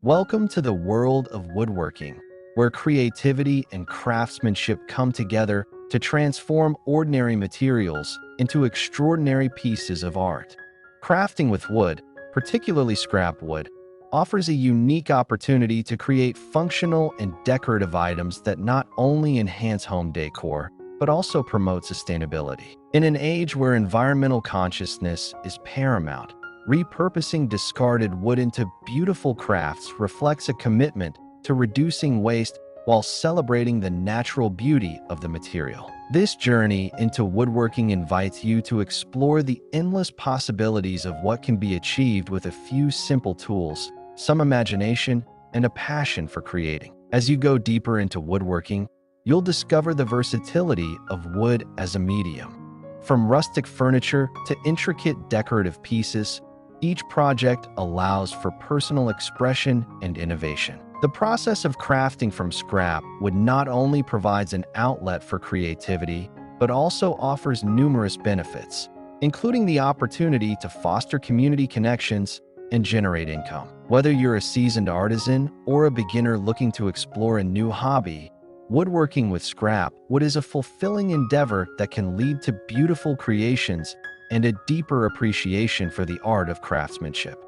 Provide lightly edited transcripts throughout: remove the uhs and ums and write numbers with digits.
Welcome to the world of woodworking, where creativity and craftsmanship come together to transform ordinary materials into extraordinary pieces of art. Crafting with wood, particularly scrap wood, offers a unique opportunity to create functional and decorative items that not only enhance home decor, but also promote sustainability. In an age where environmental consciousness is paramount, repurposing discarded wood into beautiful crafts reflects a commitment to reducing waste while celebrating the natural beauty of the material. This journey into woodworking invites you to explore the endless possibilities of what can be achieved with a few simple tools, some imagination, and a passion for creating. As you go deeper into woodworking, you'll discover the versatility of wood as a medium. From rustic furniture to intricate decorative pieces, each project allows for personal expression and innovation. The process of crafting from scrap wood not only provides an outlet for creativity, but also offers numerous benefits, including the opportunity to foster community connections and generate income. Whether you're a seasoned artisan or a beginner looking to explore a new hobby, woodworking with scrap wood is a fulfilling endeavor that can lead to beautiful creations and a deeper appreciation for the art of craftsmanship.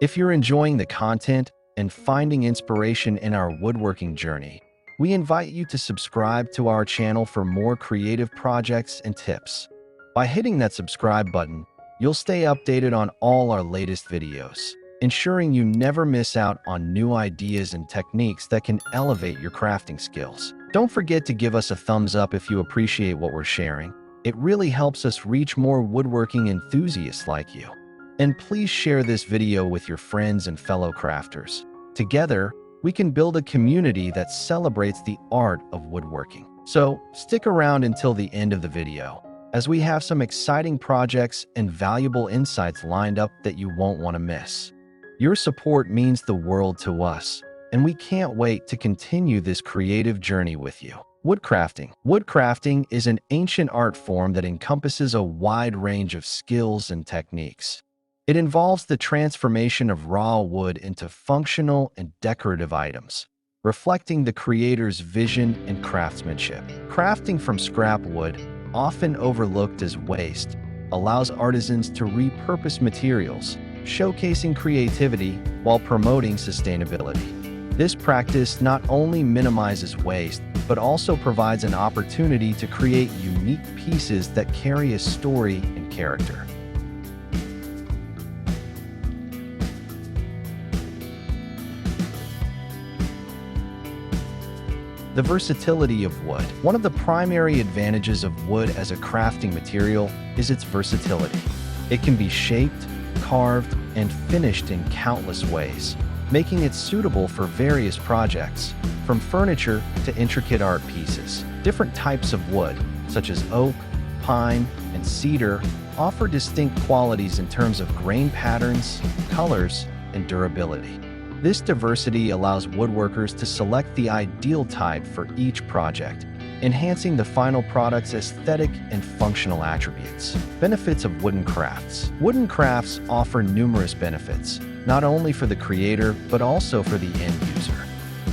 If you're enjoying the content and finding inspiration in our woodworking journey, we invite you to subscribe to our channel for more creative projects and tips. By hitting that subscribe button, you'll stay updated on all our latest videos, ensuring you never miss out on new ideas and techniques that can elevate your crafting skills. Don't forget to give us a thumbs up if you appreciate what we're sharing. It really helps us reach more woodworking enthusiasts like you. And please share this video with your friends and fellow crafters. Together, we can build a community that celebrates the art of woodworking. So stick around until the end of the video, as we have some exciting projects and valuable insights lined up that you won't want to miss. Your support means the world to us, and we can't wait to continue this creative journey with you. Woodcrafting. Woodcrafting is an ancient art form that encompasses a wide range of skills and techniques. It involves the transformation of raw wood into functional and decorative items, reflecting the creator's vision and craftsmanship. Crafting from scrap wood, often overlooked as waste, allows artisans to repurpose materials, showcasing creativity while promoting sustainability. This practice not only minimizes waste, but also provides an opportunity to create unique pieces that carry a story and character. The versatility of wood. One of the primary advantages of wood as a crafting material is its versatility. It can be shaped, carved, and finished in countless ways, making it suitable for various projects, from furniture to intricate art pieces. Different types of wood, such as oak, pine, and cedar, offer distinct qualities in terms of grain patterns, colors, and durability. This diversity allows woodworkers to select the ideal type for each project, enhancing the final product's aesthetic and functional attributes. Benefits of wooden crafts. Wooden crafts offer numerous benefits, not only for the creator, but also for the end user.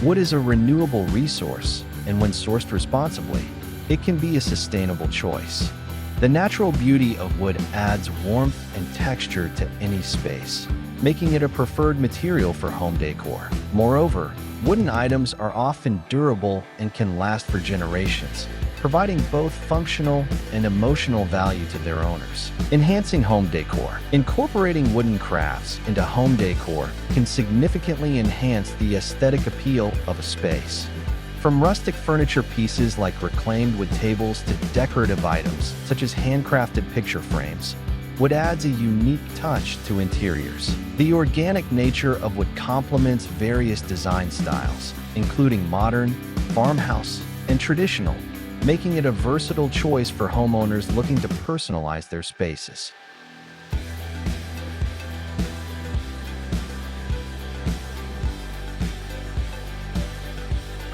Wood is a renewable resource, and when sourced responsibly, it can be a sustainable choice. The natural beauty of wood adds warmth and texture to any space, making it a preferred material for home decor. Moreover, wooden items are often durable and can last for generations, providing both functional and emotional value to their owners. Enhancing home decor. Incorporating wooden crafts into home decor can significantly enhance the aesthetic appeal of a space. From rustic furniture pieces like reclaimed wood tables to decorative items such as handcrafted picture frames, wood adds a unique touch to interiors. The organic nature of wood complements various design styles, including modern, farmhouse, and traditional, making it a versatile choice for homeowners looking to personalize their spaces.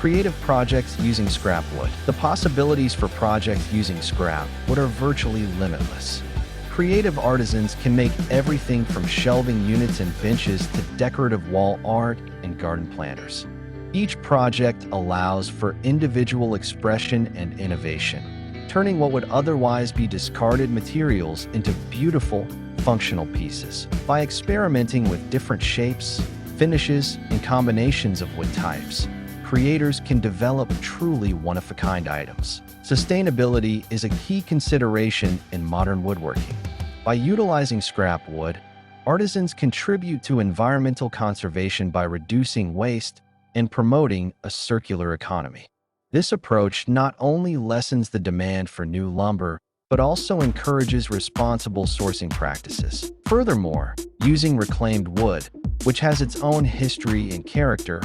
Creative projects using scrap wood. The possibilities for projects using scrap wood are virtually limitless. Creative artisans can make everything from shelving units and benches to decorative wall art and garden planters. Each project allows for individual expression and innovation, turning what would otherwise be discarded materials into beautiful, functional pieces. By experimenting with different shapes, finishes, and combinations of wood types, creators can develop truly one-of-a-kind items. Sustainability is a key consideration in modern woodworking. By utilizing scrap wood, artisans contribute to environmental conservation by reducing waste and promoting a circular economy. This approach not only lessens the demand for new lumber, but also encourages responsible sourcing practices. Furthermore, using reclaimed wood, which has its own history and character,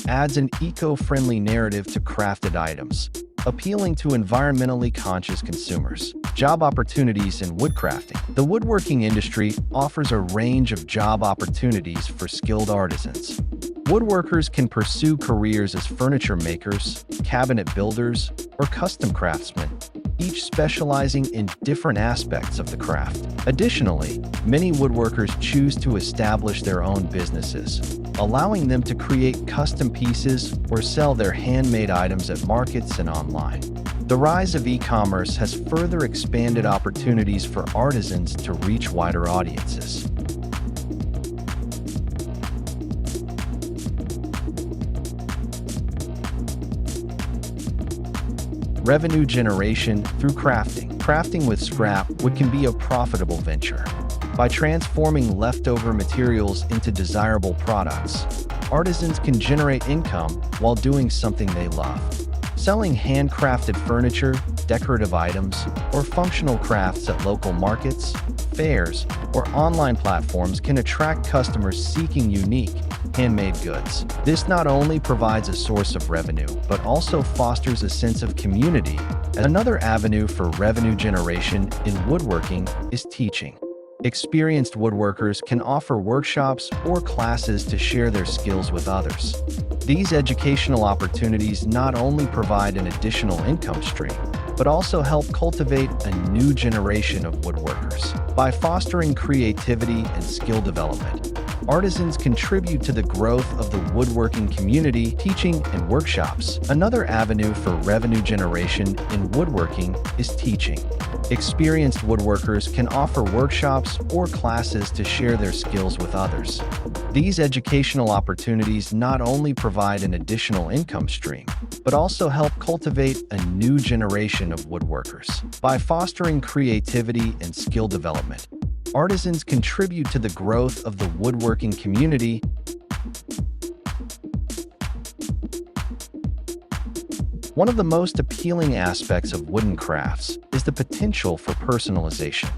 adds an eco-friendly narrative to crafted items, appealing to environmentally conscious consumers. Job opportunities in woodcrafting. The woodworking industry offers a range of job opportunities for skilled artisans. Woodworkers can pursue careers as furniture makers, cabinet builders, or custom craftsmen, each specializing in different aspects of the craft. Additionally, many woodworkers choose to establish their own businesses, allowing them to create custom pieces or sell their handmade items at markets and online. The rise of e-commerce has further expanded opportunities for artisans to reach wider audiences. Revenue generation through crafting. Crafting with scrap wood can be a profitable venture. By transforming leftover materials into desirable products, artisans can generate income while doing something they love. Selling handcrafted furniture, decorative items, or functional crafts at local markets, fairs, or online platforms can attract customers seeking unique, handmade goods. This not only provides a source of revenue, but also fosters a sense of community. Another avenue for revenue generation in woodworking is teaching. Experienced woodworkers can offer workshops or classes to share their skills with others. These educational opportunities not only provide an additional income stream, but also help cultivate a new generation of woodworkers. By fostering creativity and skill development, artisans contribute to the growth of the woodworking community, teaching and workshops. Another avenue for revenue generation in woodworking is teaching. Experienced woodworkers can offer workshops or classes to share their skills with others. These educational opportunities not only provide an additional income stream, but also help cultivate a new generation of woodworkers. By fostering creativity and skill development, artisans contribute to the growth of the woodworking community. One of the most appealing aspects of wooden crafts is the potential for personalization.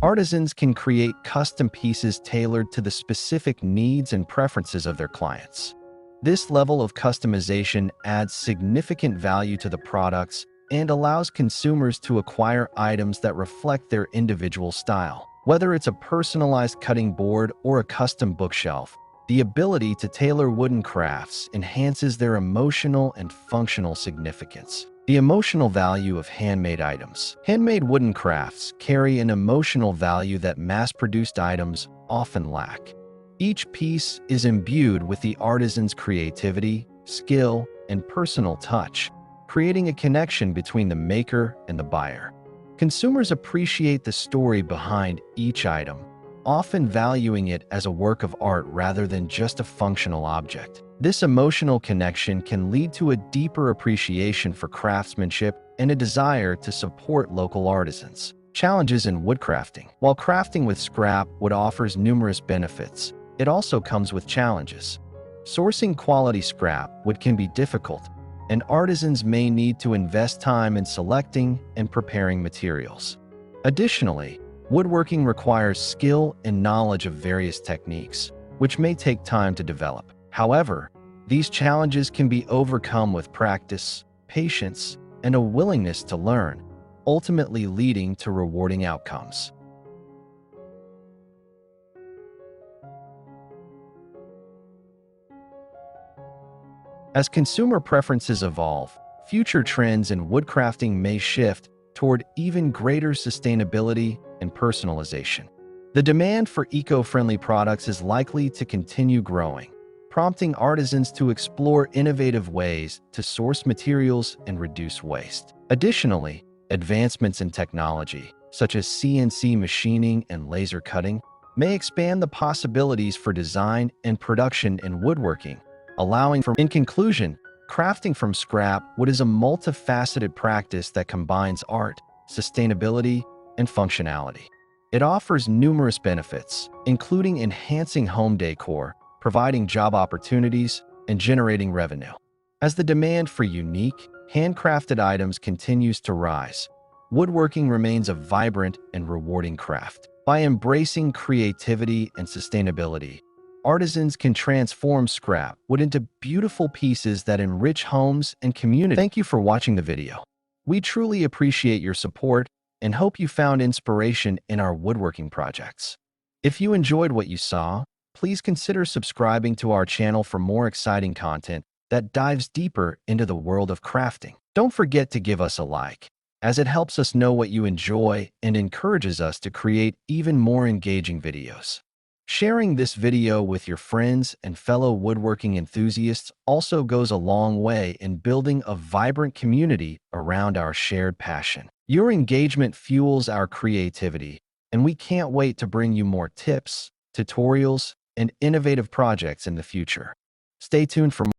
Artisans can create custom pieces tailored to the specific needs and preferences of their clients. This level of customization adds significant value to the products and allows consumers to acquire items that reflect their individual style. Whether it's a personalized cutting board or a custom bookshelf, the ability to tailor wooden crafts enhances their emotional and functional significance. The emotional value of handmade items. Handmade wooden crafts carry an emotional value that mass-produced items often lack. Each piece is imbued with the artisan's creativity, skill, and personal touch, creating a connection between the maker and the buyer. Consumers appreciate the story behind each item, often valuing it as a work of art rather than just a functional object. This emotional connection can lead to a deeper appreciation for craftsmanship and a desire to support local artisans. Challenges in woodcrafting. While crafting with scrap wood offers numerous benefits, it also comes with challenges. Sourcing quality scrap wood can be difficult, and artisans may need to invest time in selecting and preparing materials. Additionally, woodworking requires skill and knowledge of various techniques, which may take time to develop. However, these challenges can be overcome with practice, patience, and a willingness to learn, ultimately leading to rewarding outcomes. As consumer preferences evolve, future trends in woodcrafting may shift toward even greater sustainability and personalization. The demand for eco-friendly products is likely to continue growing, prompting artisans to explore innovative ways to source materials and reduce waste. Additionally, advancements in technology, such as CNC machining and laser cutting, may expand the possibilities for design and production in woodworking, allowing for— In conclusion, crafting from scrap wood is a multifaceted practice that combines art, sustainability, and functionality. It offers numerous benefits, including enhancing home decor, providing job opportunities, and generating revenue. As the demand for unique, handcrafted items continues to rise, woodworking remains a vibrant and rewarding craft. By embracing creativity and sustainability, artisans can transform scrap wood into beautiful pieces that enrich homes and communities. Thank you for watching the video. We truly appreciate your support and hope you found inspiration in our woodworking projects. If you enjoyed what you saw, please consider subscribing to our channel for more exciting content that dives deeper into the world of crafting. Don't forget to give us a like, as it helps us know what you enjoy and encourages us to create even more engaging videos. Sharing this video with your friends and fellow woodworking enthusiasts also goes a long way in building a vibrant community around our shared passion. Your engagement fuels our creativity, and we can't wait to bring you more tips, tutorials, and innovative projects in the future. Stay tuned for more.